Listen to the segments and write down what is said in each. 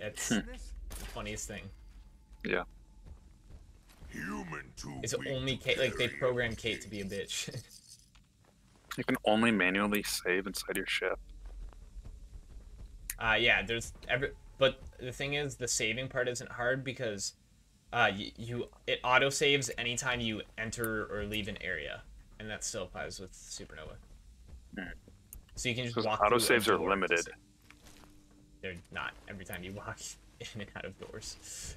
It's the funniest thing. Yeah. It's only Kate, like they programmed Kate to be a bitch. You can only manually save inside your ship. Yeah, but the thing is, the saving part isn't hard because it auto saves anytime you enter or leave an area, and that still applies with Supernova. So you can just walk through autosaves a are door limited. They're not every time you walk in and out of doors.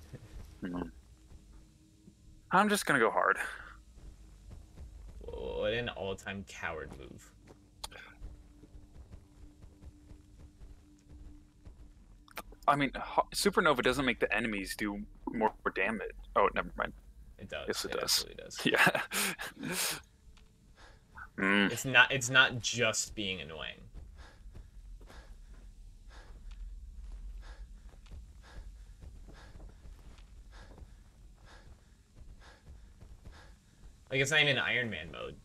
I'm just gonna go hard. What an all-time coward move. I mean, Supernova doesn't make the enemies do more damage. Oh, never mind. It does. Yes, it does. Absolutely does. Yeah. It's not just being annoying. Like, it's not even Iron Man mode.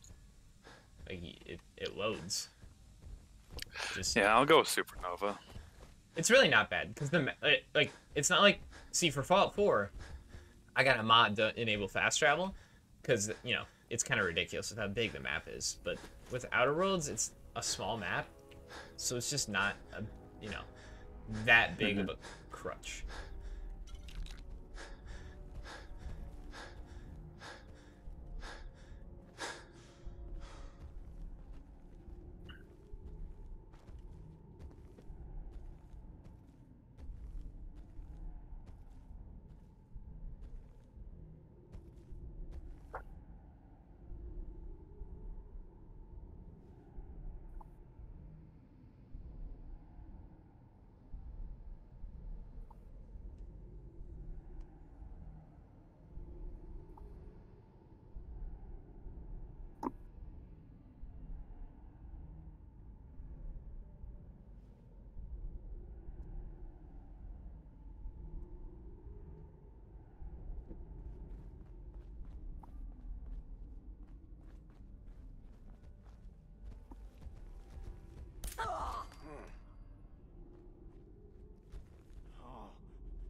Like, it loads. Yeah, I'll go with Supernova. It's really not bad because like it's not like, see, for Fallout 4, I got a mod to enable fast travel because it's kind of ridiculous with how big the map is. But with Outer Worlds, it's a small map, so it's just not that big of a crutch.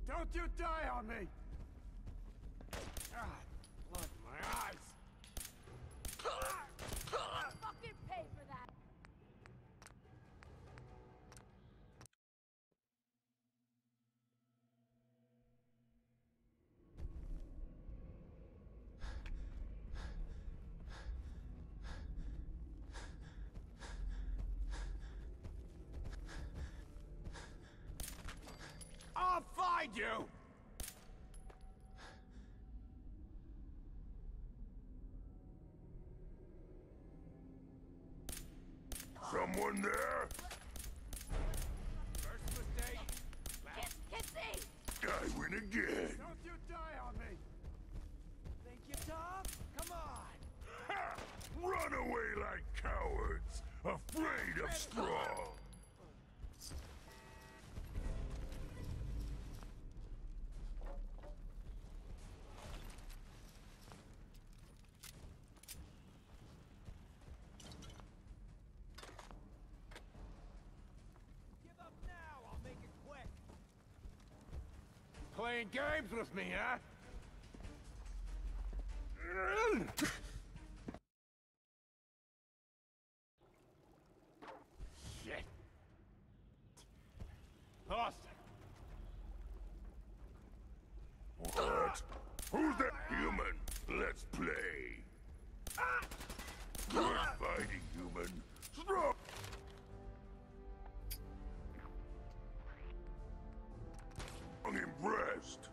Don't you die on me! God, blood in my eyes! Fucking pay for that! I'll find you! Someone there? First mistake. Kitsy! I win again. Don't you die on me! Think you're tough? Come on! Ha! Run away like cowards, afraid of straw. Give up now, I'll make it quick! Playing games with me, huh? Shit. Lost it. What? Who's that human? Let's play. Good fighting, human. Strong. Impressed.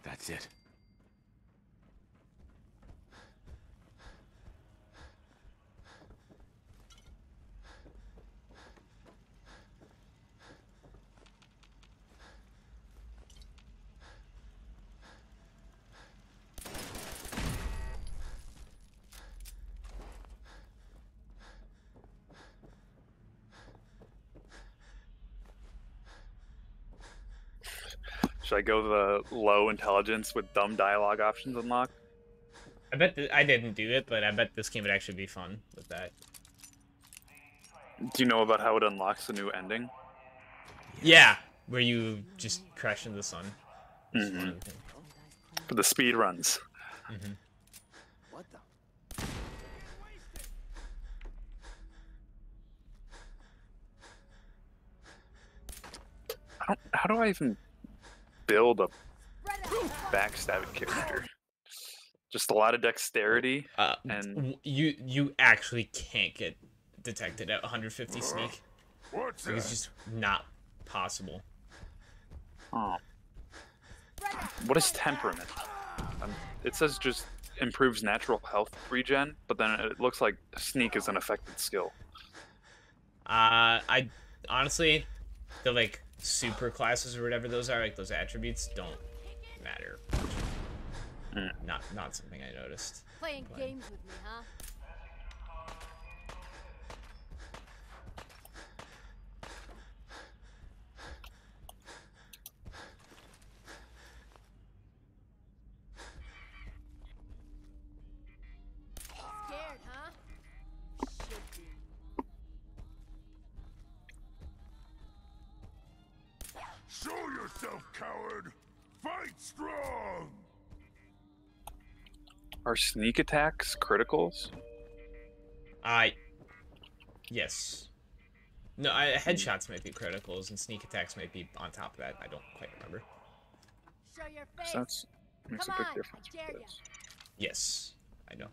That's it. Should I go the low intelligence with dumb dialogue options unlocked? I bet I didn't do it, but I bet this game would actually be fun with that. Do you know about how it unlocks the new ending? Yeah, where you just crash into the sun. Mm-hmm. For the speed runs. What the? How do I even build a backstabbing character? Just a lot of dexterity, and you actually can't get detected at 150 sneak. What's Like, it's that? just not possible. oh, what is temperament? It says just improves natural health regen, but then it looks like sneak is an affected skill. I honestly, the like super classes or whatever those are, like those attributes, don't matter. Not something I noticed. Playing games with me, huh? Scared, huh? Should be. Show yourself, coward! Fight strong! Are sneak attacks criticals? Yes. No, headshots might be criticals, and sneak attacks might be on top of that. I don't quite remember. Show your 'Cause face. that's makes Come a big on, difference. I dare with ya. this. Yes, I know.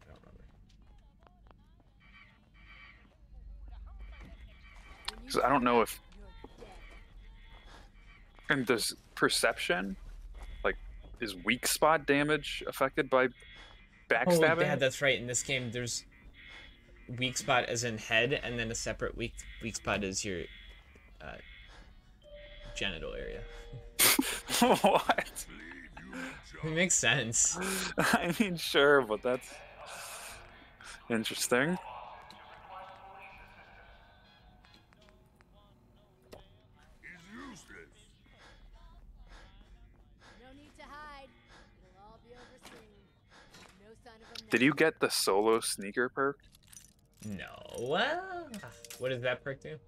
I don't remember. When you 'Cause I don't know if you're dead. and does perception, like, is weak spot damage affected by backstabbing? Oh, yeah, that's right. In this game, there's weak spot as in head, and then a separate weak spot is your genital area. What? It makes sense. I mean, sure, but that's interesting. Is useless. No need to hide. It'll all be over soon. No sign of them. Did you get the solo sneaker perk? No. What does that perk do?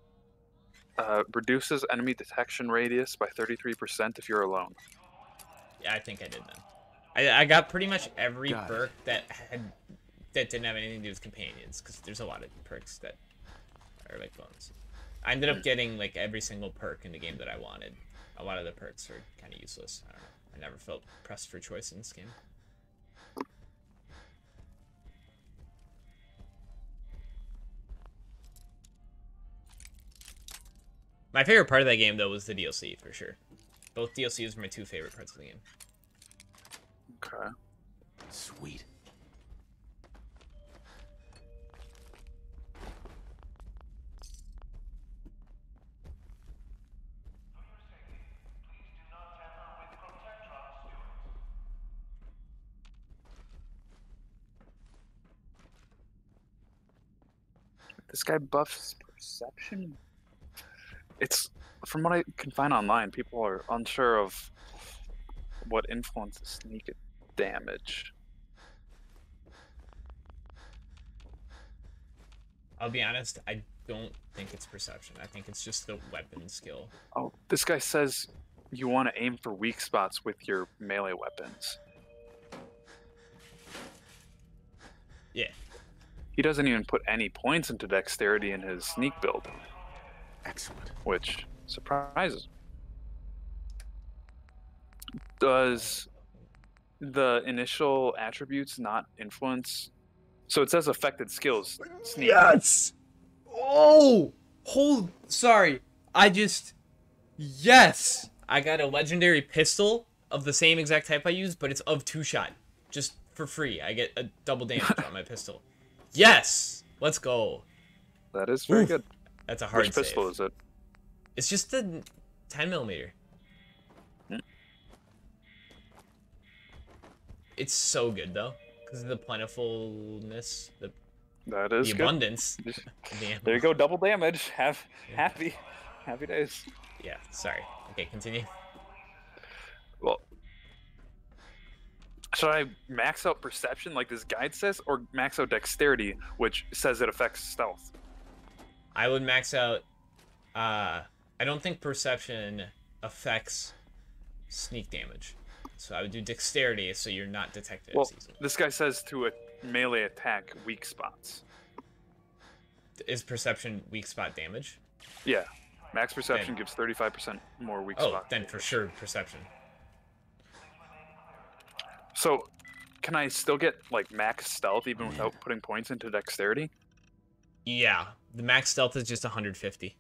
Reduces enemy detection radius by 33% if you're alone. Yeah, I think I did then. I got pretty much every Got it. perk that didn't have anything to do with companions, because there's a lot of perks that are like bonus. I ended up getting like every single perk in the game that I wanted. A lot of the perks are kind of useless. I don't know. I never felt pressed for choice in this game. My favorite part of that game, though, was the DLC, for sure. Both DLCs were my two favorite parts of the game. Okay. Sweet. This guy buffs perception? It's, from what I can find online, people are unsure of what influences sneak damage. I'll be honest, I don't think it's perception. I think it's just the weapon skill. Oh, this guy says you want to aim for weak spots with your melee weapons. Yeah. He doesn't even put any points into dexterity in his sneak build, Excellent. which surprises me. Does the initial attributes not influence? So it says affected skills. Sneak. Yes! Oh! Sorry. Yes! I got a legendary pistol of the same exact type I use, but it's of 2-shot. Just for free. I get a double damage on my pistol. Yes! Let's go. That is very Oof. good. That's a hard Which pistol save. is it? It's just the 10mm. Hmm. It's so good, though. Because of the plentifulness, the That is good. abundance. Just- of the ammo. There you go, double damage. Happy. Happy days. Yeah, sorry. Okay, continue. Well, should I max out perception like this guide says, or max out dexterity, which says it affects stealth? I would max out. I don't think perception affects sneak damage, so I would do dexterity so you're not detected Well, as easily. this guy says to a melee attack weak spots. Is perception weak spot damage? Yeah, max perception Then- gives 35% more weak Oh, spot. then for sure perception. So, can I still get like max stealth even without putting points into dexterity? Yeah, the max stealth is just 150.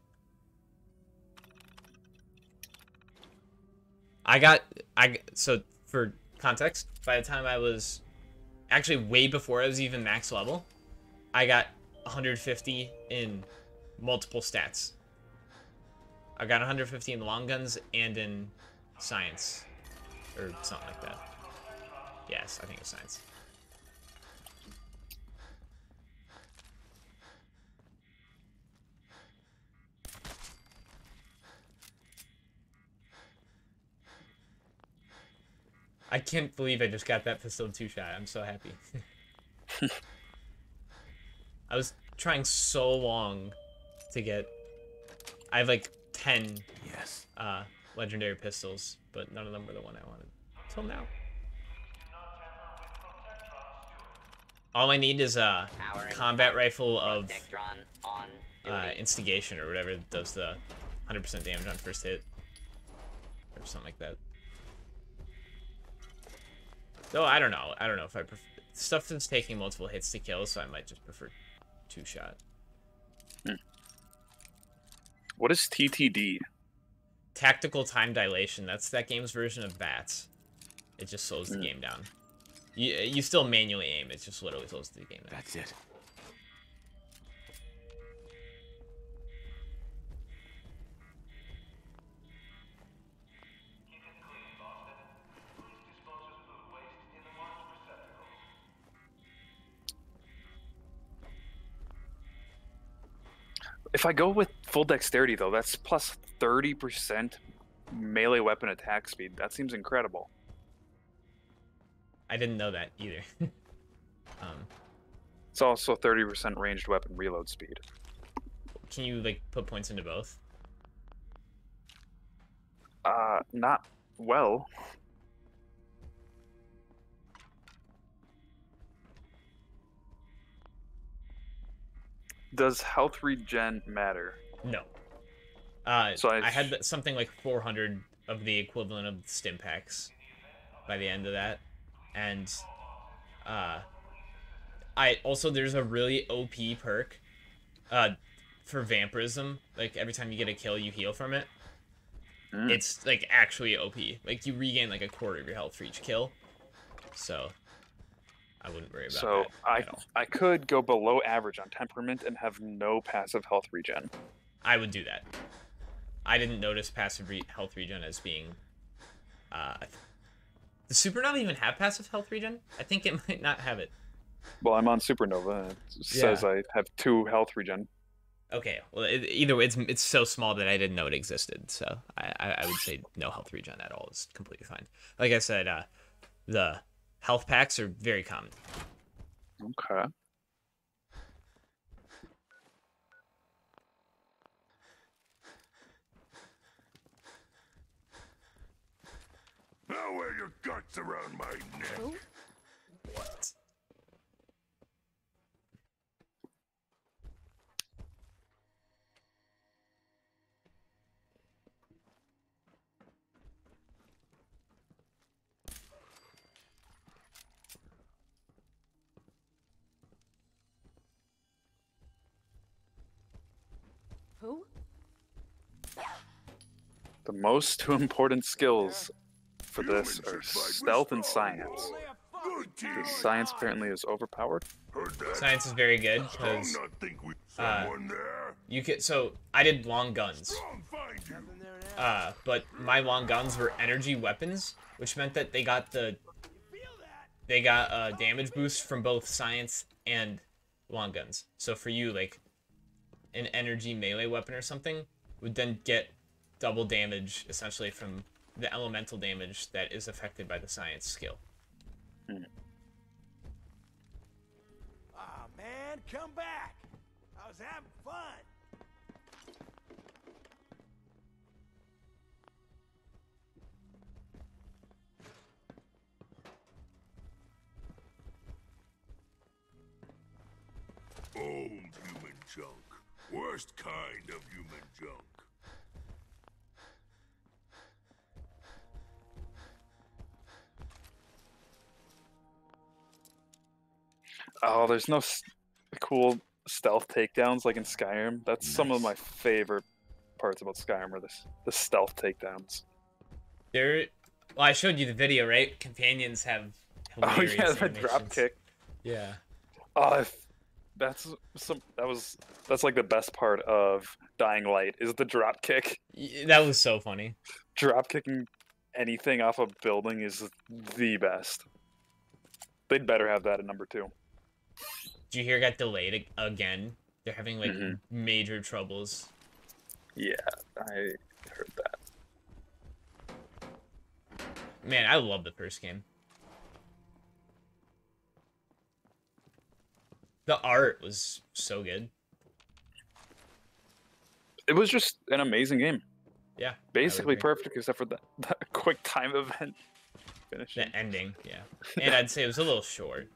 So for context, by the time I was actually way before I was even max level, I got 150 in multiple stats. I got 150 in long guns and in science, or something like that. Yes, I think it was science. I can't believe I just got that pistol 2-shot. I'm so happy. I was trying so long to get... I have like 10 legendary pistols, but none of them were the one I wanted. Till now. All I need is a combat rifle of instigation or whatever does the 100% damage on first hit. Or something like that. Though I don't know. I don't know if I prefer... Stuff that's taking multiple hits to kill, so I might just prefer 2-shot. What is TTD? Tactical time dilation. That's that game's version of VATS. It just slows the game down. You still manually aim. It just literally slows the game down. That's it. If I go with full dexterity, though, that's plus 30% melee weapon attack speed. That seems incredible. I didn't know that either. It's also 30% ranged weapon reload speed. Can you like put points into both? Not well. Does health regen matter? No. So I had something like 400 of the equivalent of stim packs by the end of that, and I also there's a really OP perk for vampirism. Like every time you get a kill, you heal from it. It's like actually OP. Like you regain like a quarter of your health for each kill. So I wouldn't worry about So that at all. I could go below average on temperament and have no passive health regen. I would do that. I didn't notice passive health regen as being... does Supernova even have passive health regen? I think it might not have it. Well, I'm on Supernova. It says I have 2 health regen. Okay, well, either way, it's so small that I didn't know it existed, so I would say no health regen at all is completely fine. Like I said, the health packs are very common. Okay. I'll wear your guts around my neck. What? Who? The most 2 important skills for this Humans are should fight with stealth and strong science. Good team. The science apparently is overpowered. Heard that? Science is very good, Strong because not think we someone there. you could... So, I did long guns. Strong find you. But my long guns were energy weapons, which meant that they got a damage boost from both science and long guns. So for you, like an energy melee weapon or something, would then get double damage essentially from the elemental damage that is affected by the science skill. Aw, man, come back. I was having fun. Old human junk. Worst kind of human junk. Oh, there's no cool stealth takedowns like in Skyrim. That's some of my favorite parts about Skyrim are the stealth takedowns. Well, I showed you the video, right? Companions have Oh hilarious yeah, the animations. drop kick. Yeah. Oh, that's like the best part of Dying Light is the drop kick. That was so funny. Drop kicking anything off a building is the best. They'd better have that at number 2. Did you hear it got delayed again? They're having like Mhm. major troubles. Yeah, I heard that. Man, I love the first game. The art was so good. It was just an amazing game. Yeah. I would Basically agree. perfect except for that quick time event finishing. The ending, yeah. And I'd say it was a little short.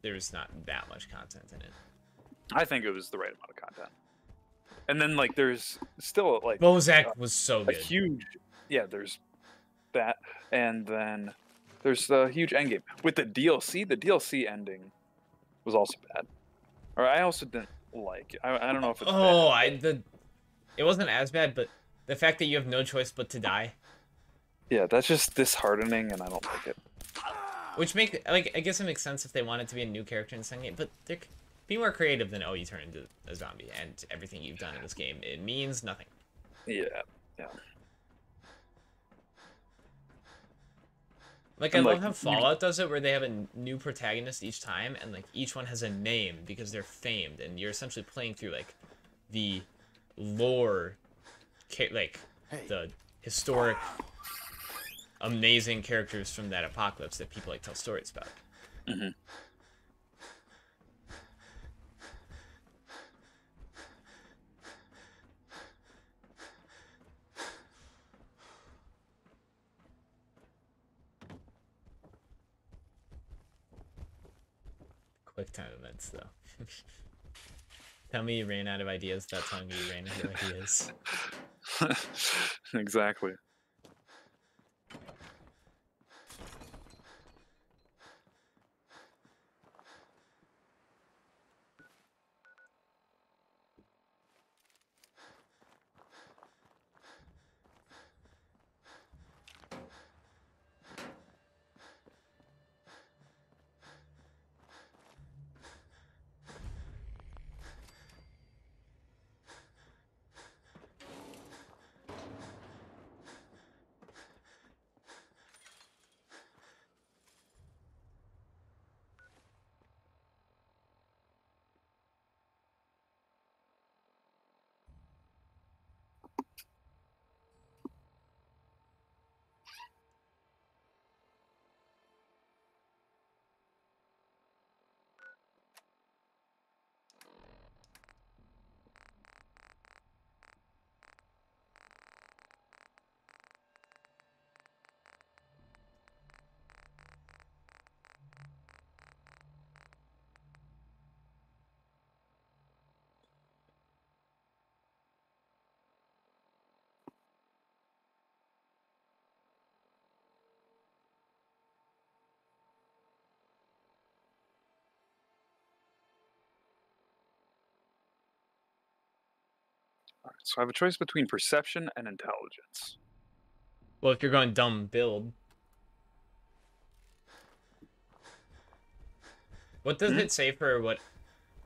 There was not that much content in it. I think it was the right amount of content. And then like there's still like Bozak was so a good. huge there's that, and then there's the huge endgame with the DLC. The DLC ending was also bad, or I also didn't like it. I don't know if it's bad. It wasn't as bad, but the fact that you have no choice but to die, Yeah, that's just disheartening, and I don't like it. which I guess it makes sense if they wanted to be a new character in some game, but they're be more creative than you turn into a zombie and everything you've done in this game. It means nothing. Yeah. Like, I And, love like, how Fallout does it, where they have a new protagonist each time, and, like, each one has a name because they're famed, and you're essentially playing through, like, the lore, like, the historic, amazing characters from that apocalypse that people, like, tell stories about. Mm-hmm. Quick time events, though. Tell me you ran out of ideas without telling me you ran out of ideas. Exactly. So I have a choice between perception and intelligence. Well, if you're going dumb build. What does it say for what...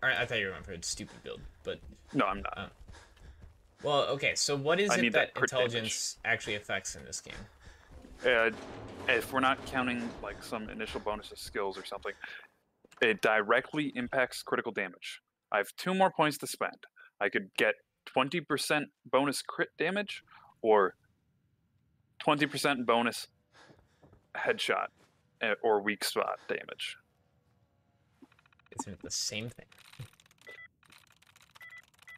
I thought you were going for a stupid build, but... No, I'm not. Well, okay, so what is I it need that that crit intelligence actually affects in this game? If we're not counting like some initial bonuses, skills or something, it directly impacts critical damage. I have 2 more points to spend. I could get 20% bonus crit damage or 20% bonus headshot or weak spot damage. Isn't it the same thing?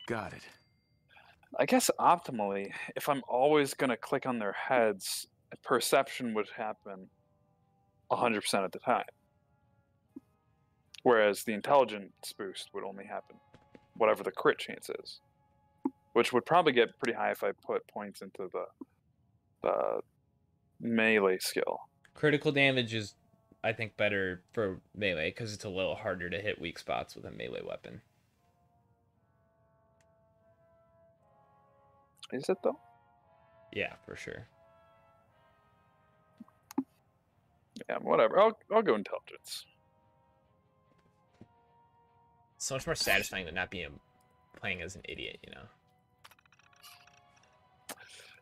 Got it. I guess optimally, if I'm always going to click on their heads, perception would happen 100% of the time. Whereas the intelligence boost would only happen whatever the crit chance is. Which would probably get pretty high if I put points into the melee skill. Critical damage is, I think, better for melee because it's a little harder to hit weak spots with a melee weapon. Is it though? Yeah, for sure. Yeah, whatever. I'll go intelligence. So much more satisfying than not being playing as an idiot, you know.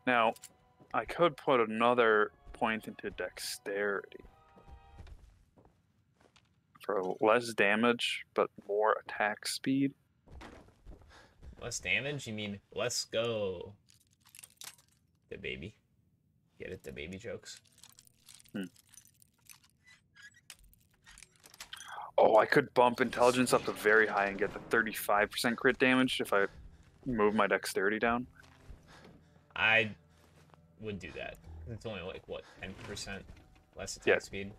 Now, I could put another point into dexterity for less damage but more attack speed. Less damage? You mean let's go? The baby. Get it? The baby jokes. Oh, I could bump intelligence up to very high and get the 35% crit damage if I move my dexterity down. I would do that. It's only like, what, 10% less attack speed?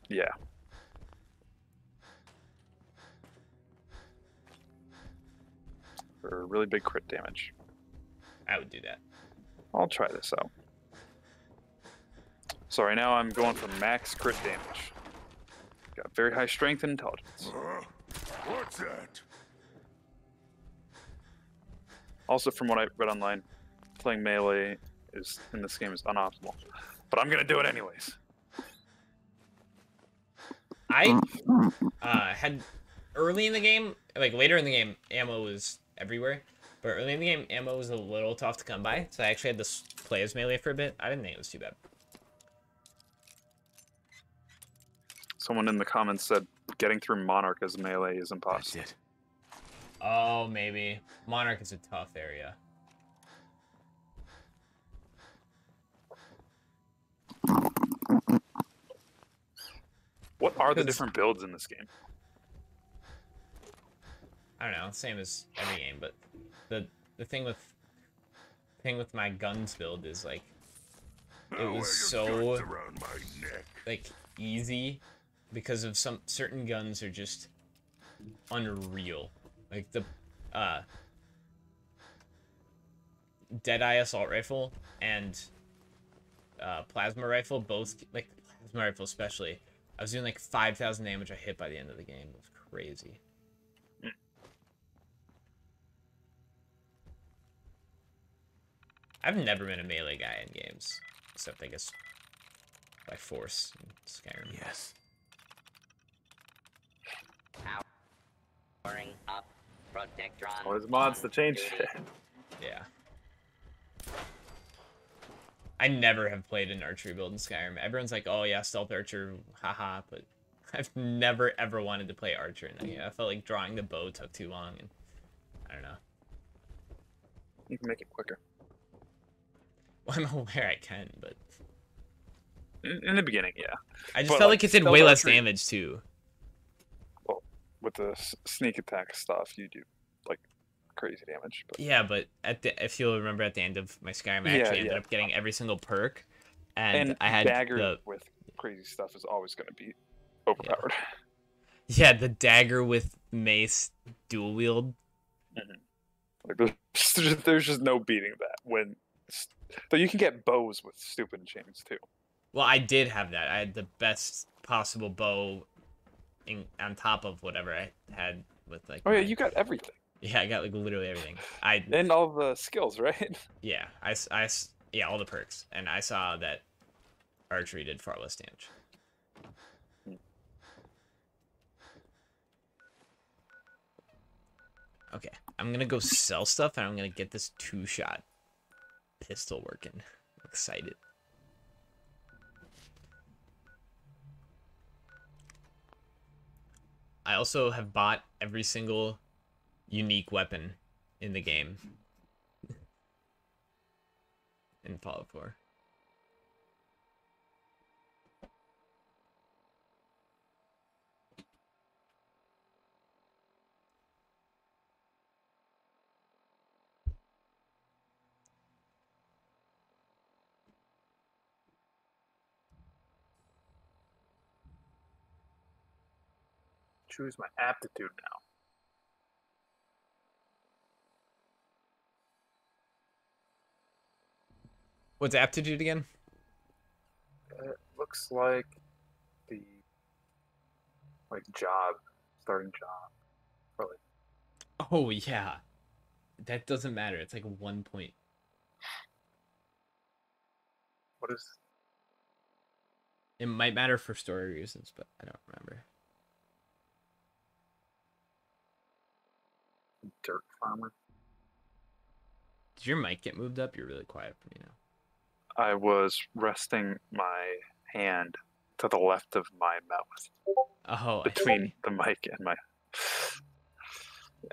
Yeah. For really big crit damage. I would do that. I'll try this out. So right now I'm going for max crit damage. Got very high strength and intelligence. What's that? Also, from what I read online, playing melee in this game is unoptimal. But I'm gonna do it anyways. I had early in the game, like later in the game, ammo was everywhere. But early in the game, ammo was a little tough to come by. So I actually had to play as melee for a bit. I didn't think it was too bad. Someone in the comments said getting through Monarch as melee is impossible. That's it. Oh, maybe. Monarch is a tough area. What are the different builds in this game? I don't know, same as every game, but the thing with my guns build is like it was so Around my neck. like easy because of some certain guns are just unreal. Like the Deadeye assault rifle and plasma rifle, both like plasma rifle especially. I was doing like 5,000 damage I hit by the end of the game. It was crazy. I've never been a melee guy in games, except I guess by force in Skyrim. Yes. Powering up Protectron. Always mods to change it. Yeah. I never have played an archery build in Skyrim. Everyone's like, oh yeah, stealth archer, haha, but I've never ever wanted to play archer in that game. I felt like drawing the bow took too long, and I don't know. You can make it quicker. Well, I'm aware I can, but In the beginning, yeah. I just But, felt like, like it did stealth way less archery- damage too. Well, with the sneak attack stuff, you do like crazy damage. But Yeah, but if you'll remember at the end of my Skyrim, I actually ended up getting every single perk, and I had dagger with crazy stuff is always going to be overpowered. the dagger with mace dual wield. Like there's just no beating that. But you can get bows with stupid chains too. Well, I did have that. I had the best possible bow on top of whatever I had with like. Oh yeah, you got everything. Yeah, I got like literally everything. And all the skills, right? Yeah, yeah, all the perks, and I saw that archery did far less damage. Okay, I'm gonna go sell stuff, and I'm gonna get this 2-shot pistol working. I'm excited. I also have bought every single unique weapon in the game in Fallout 4. Choose my aptitude now. What's aptitude again? It looks like the job, starting job. Probably. Oh yeah, that doesn't matter. It's like 1 point. What is It might matter for story reasons, but I don't remember. dirt farmer? Did your mic get moved up? You're really quiet for me now. I was resting my hand to the left of my mouth Oh, I between see. the mic and my. Yeah.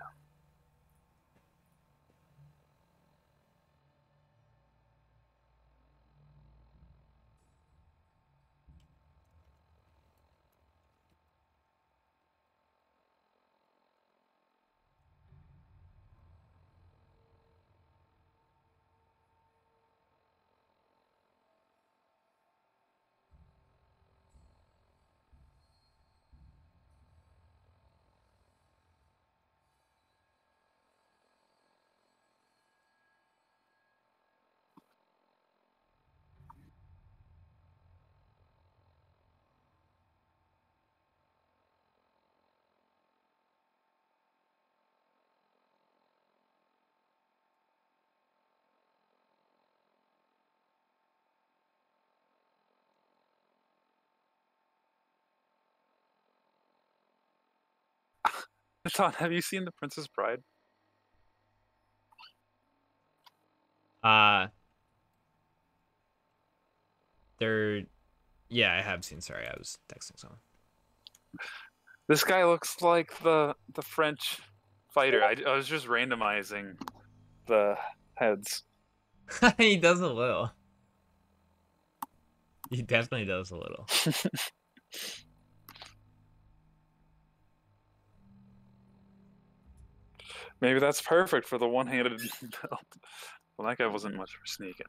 Ton, have you seen The Princess Bride? They're, yeah, I have seen. Sorry, I was texting someone. This guy looks like the French fighter. I was just randomizing the heads. He does a little. He definitely does a little. Maybe that's perfect for the one-handed build. Well, that guy wasn't much for sneaking.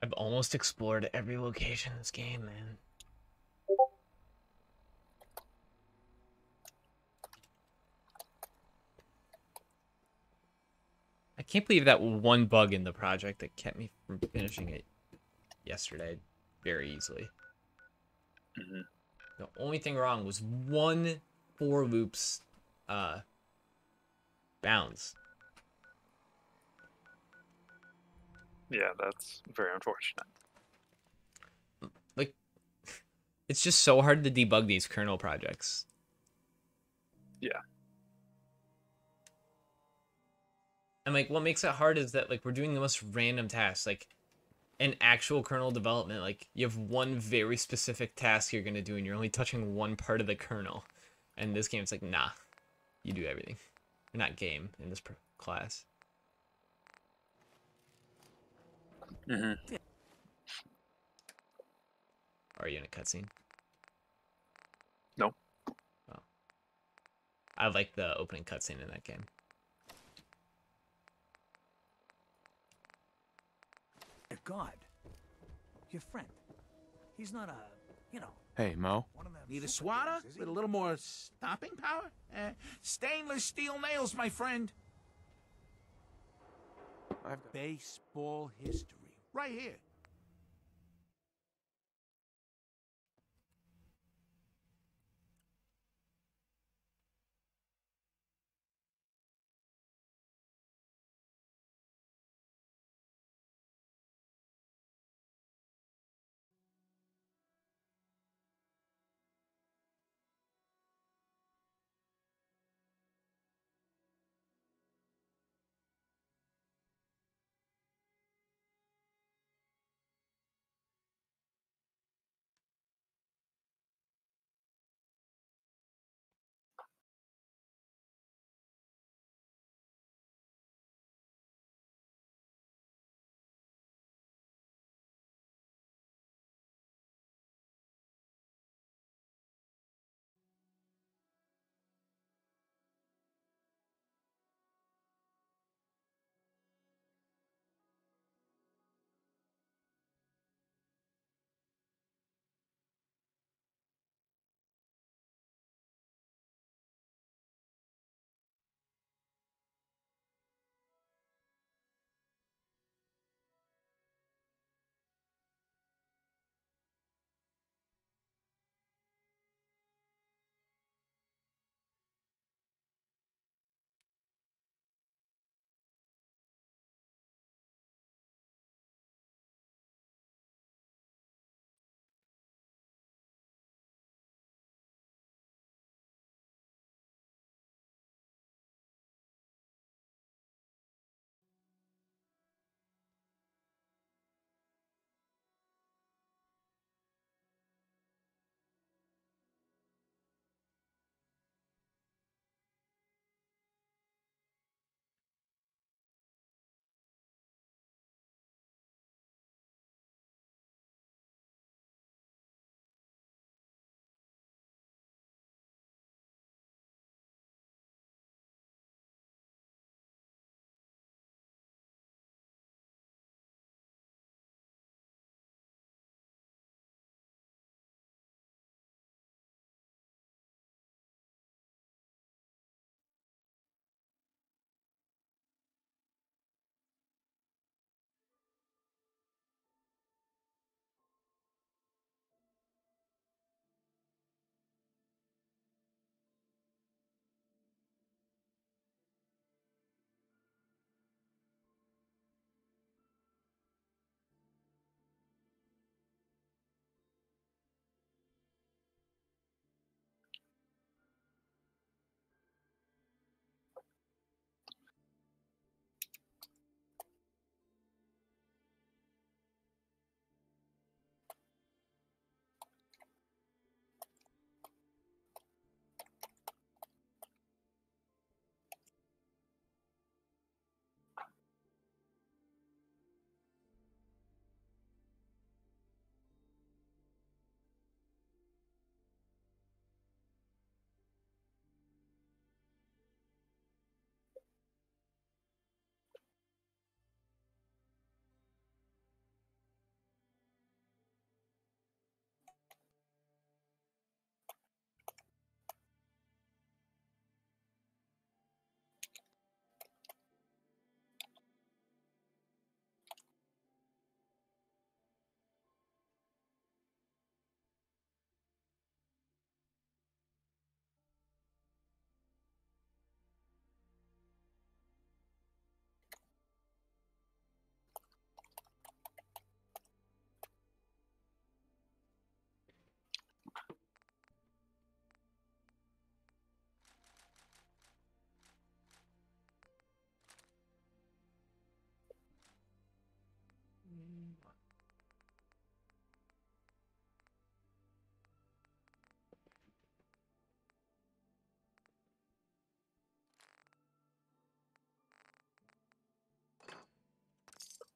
I've almost explored every location in this game, man. I can't believe that one bug in the project that kept me from finishing it yesterday very easily. Mm-hmm. The only thing wrong was one for loops bounds. Yeah, that's very unfortunate. Like, it's just so hard to debug these kernel projects. Yeah. And like, what makes it hard is that like we're doing the most random tasks. Like, in actual kernel development, like you have one very specific task you're gonna do, and you're only touching one part of the kernel. And this game, it's like, nah, you do everything. You're not game in this class. Mm-hmm. Are you in a cutscene? No. Oh. I like the opening cutscene in that game. God. Your friend. He's not a, you know... Hey, Mo. one of them Need a super swatter guys, is he? with a little more stopping power? Stainless steel nails, my friend. I've got... Baseball history. Right here.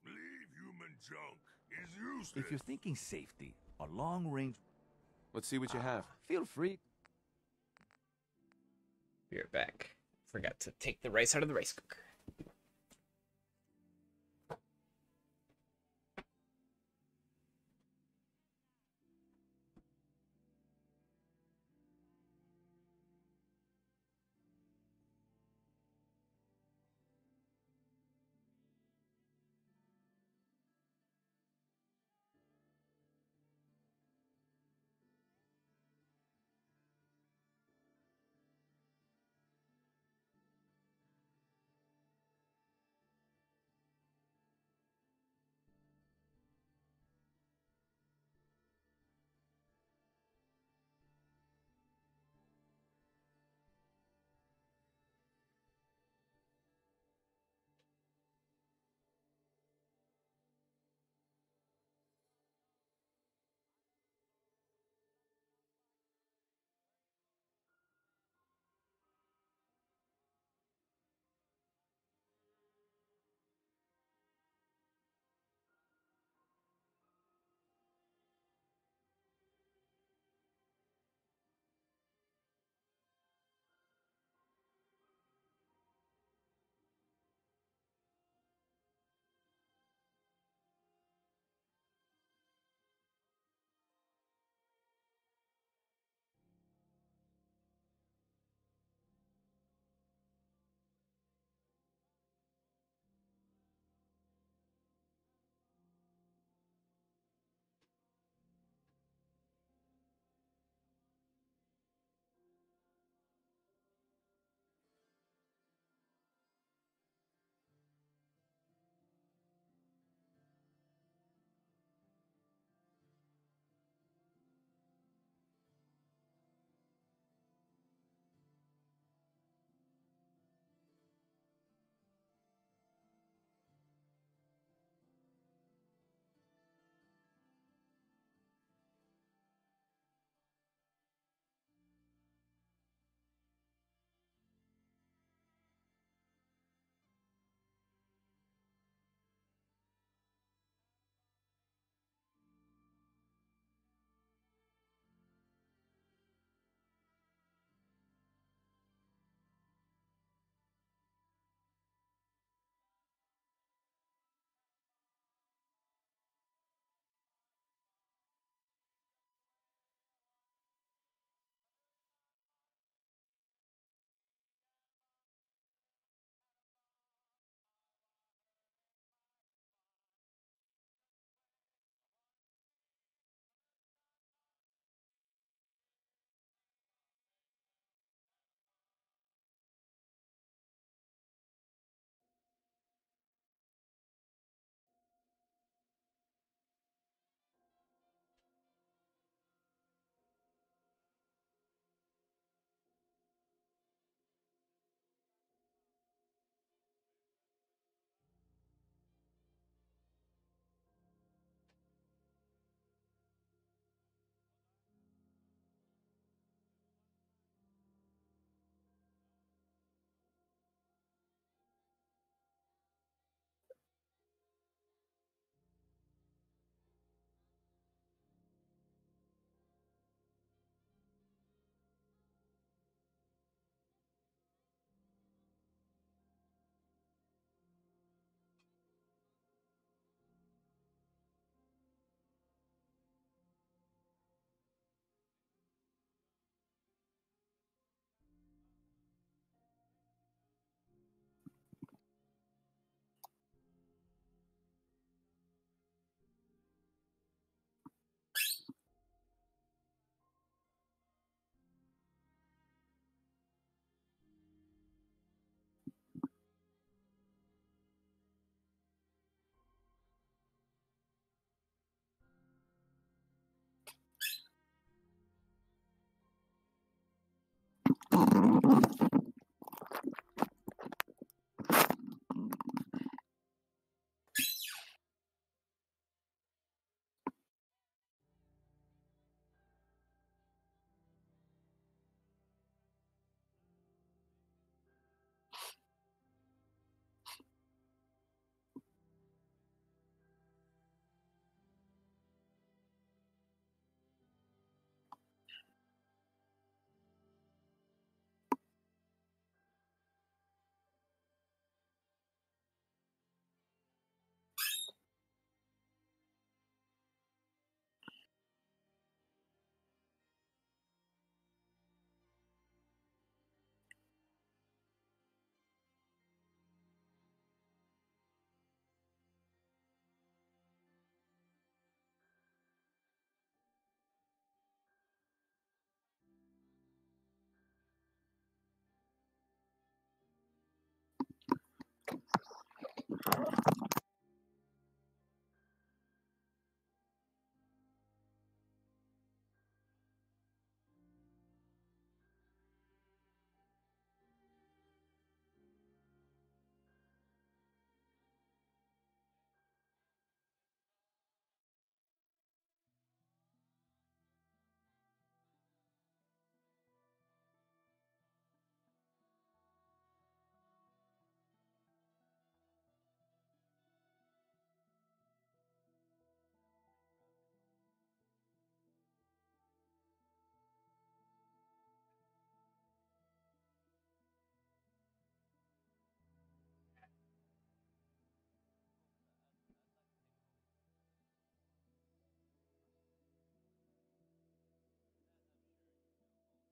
Leave human junk is useless. If you're thinking safety, a long-range... Let's see what you have. Feel free. Be right back. Forgot to take the rice out of the rice cooker.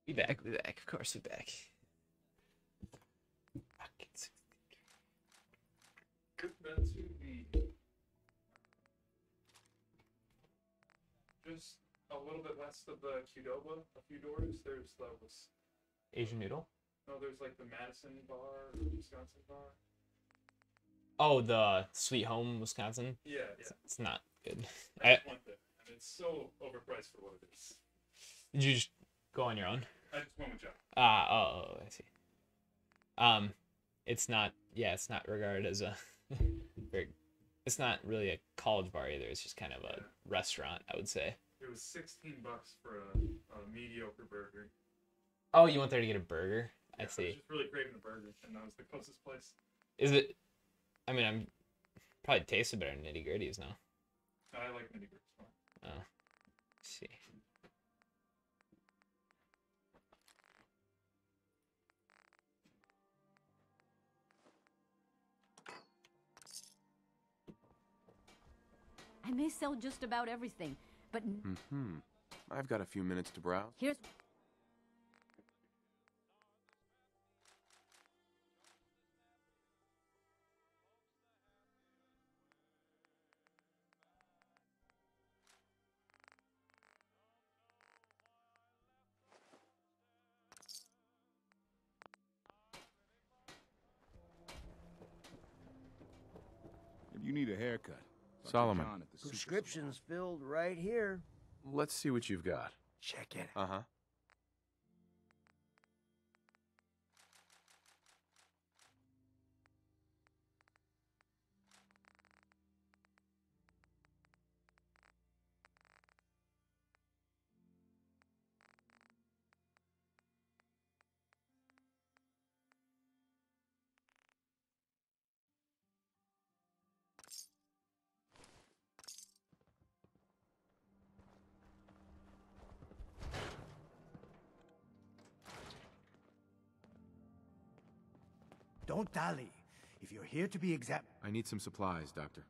Be back, be back. Of course, be back. Could that to be just a little bit west of the Qdoba, a few doors? There's those. Asian noodle? No, there's like the Madison bar, or the Wisconsin bar. Oh, the Sweet Home, Wisconsin. Yeah, yeah. It's not good. I just went there, and it's so overpriced for what it is. Did you just go on your own? I just went with John. Oh, I see. It's not. Yeah, it's not regarded as a. It's not really a college bar either. It's just kind of a restaurant, I would say. It was $16 for a mediocre burger. Oh, you went there to get a burger? Yeah, I see. I was just really craving a burger, and that was the closest place. Is it? I mean, I'm probably tasted better than Nitty Gritties now. I like nitty gritty more. Oh, let's see. And they sell just about everything, but I've got a few minutes to browse. here's... If you need a haircut, talk to Solomon. John at the super Prescriptions filled right here. Let's see what you've got. Check it. Uh-huh. Don't dally. If you're here to be I need some supplies, Doctor.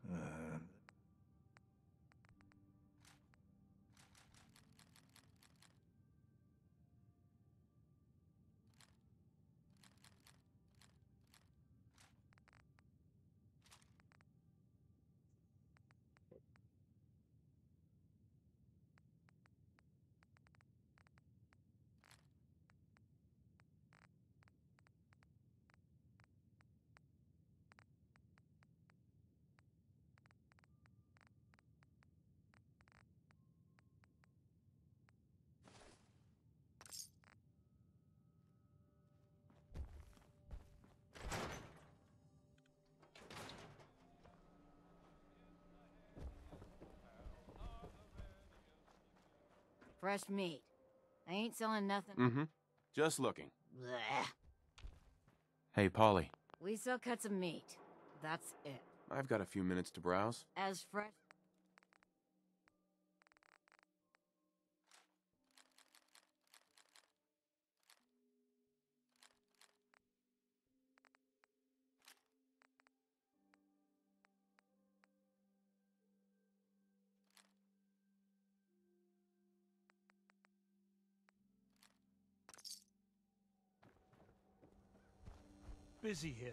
Fresh meat. I ain't selling nothing. Mm-hmm. Just looking. Blech. Hey, Polly. We sell cuts of meat. That's it. I've got a few minutes to browse. As fresh. Busy here.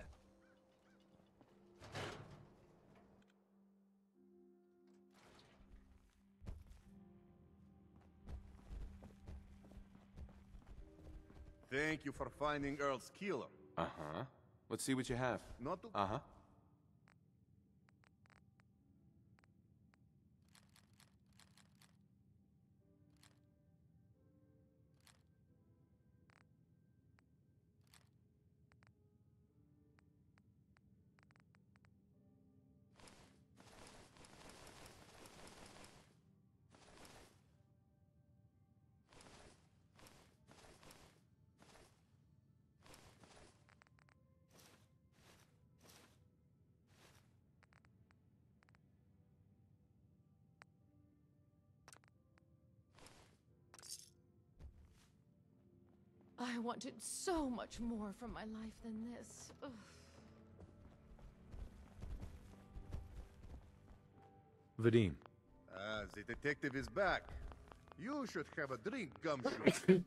Thank you for finding Earl's killer. Uh-huh. Let's see what you have. Not to... Uh-huh. I wanted so much more from my life than this. Ugh. Vadim. Ah, the detective is back. You should have a drink, Gumshoe.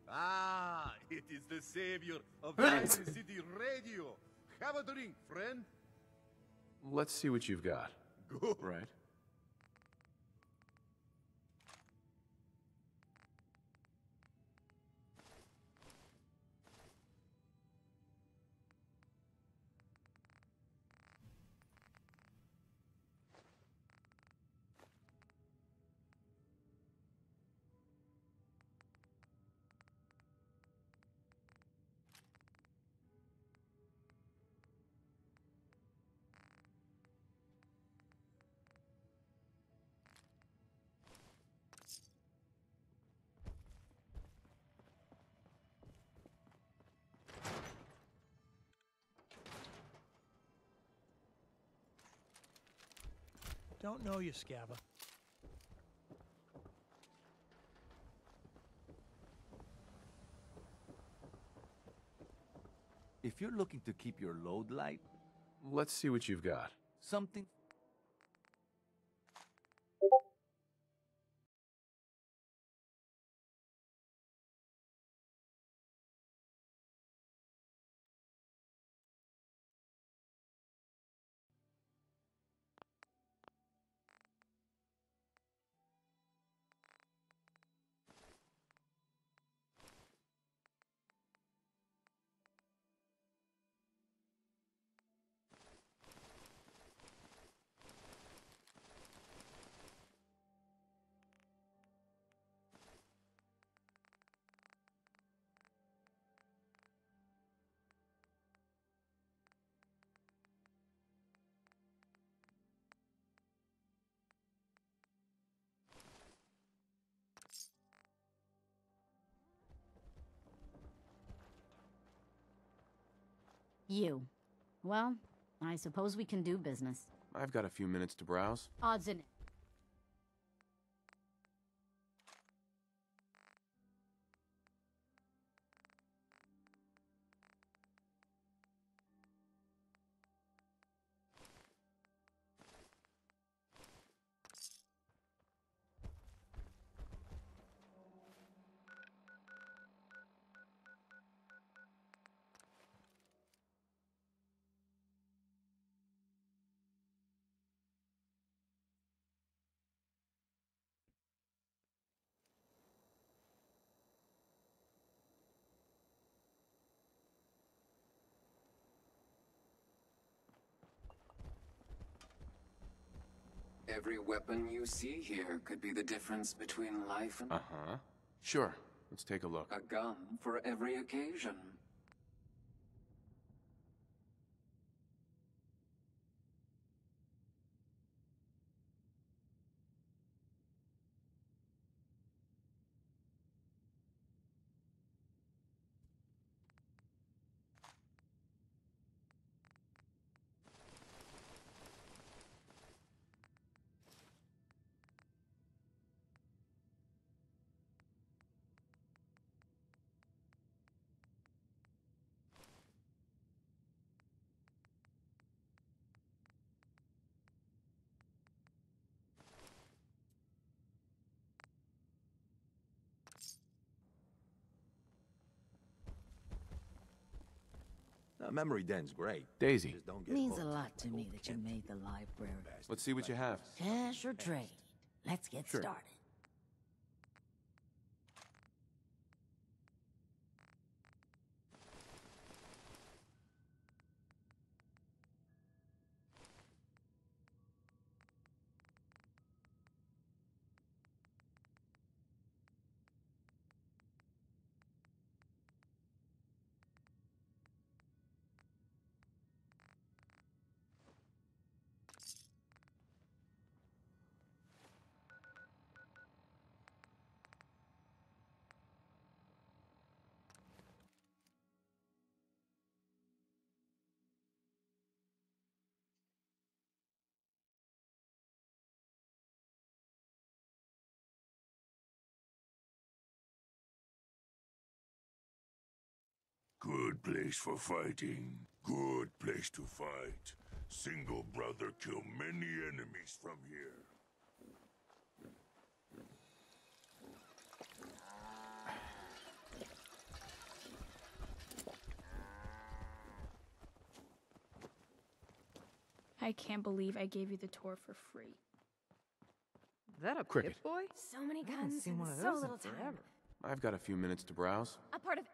Ah, it is the savior of Diamond City Radio. Have a drink, friend. Let's see what you've got. Good. Right. Don't know you, Scabba. If you're looking to keep your load light, Let's see what you've got. something... You. Well, I suppose we can do business. I've got a few minutes to browse. Odds in it. Every weapon you see here could be the difference between life and... Uh-huh. Sure. Let's take a look. A gun for every occasion. Memory den's great. Daisy. Just don't get Means a hooked lot to like me old that you Kent. made the library. Let's see what you have. Cash or trade? Let's get Sure. started. Good place for fighting. Good place to fight. Single brother kill many enemies from here. I can't believe I gave you the tour for free. Is that a Cricket. Pip Boy? So many I haven't guns seen and one of so those in little time. forever. I've got a few minutes to browse. A part of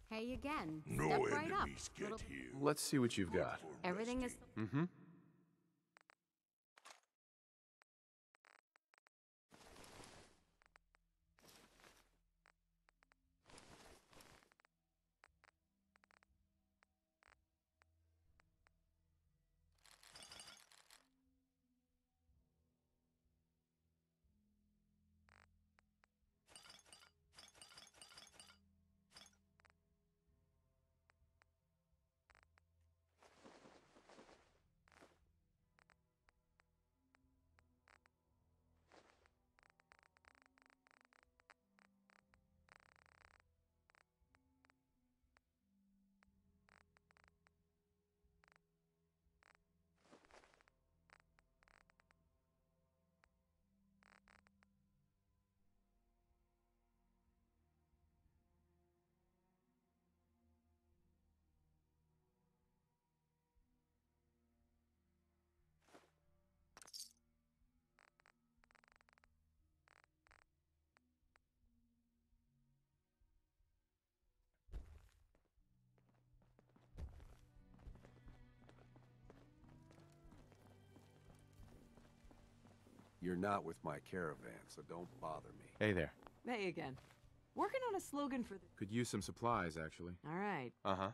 Hey again. No Step right up. enemies get here. Let's see what you've got. Everything is... Mm-hmm. You're not with my caravan, so don't bother me. Hey there. Hey again. Working on a slogan for the... Could use some supplies, actually. All right. Uh-huh.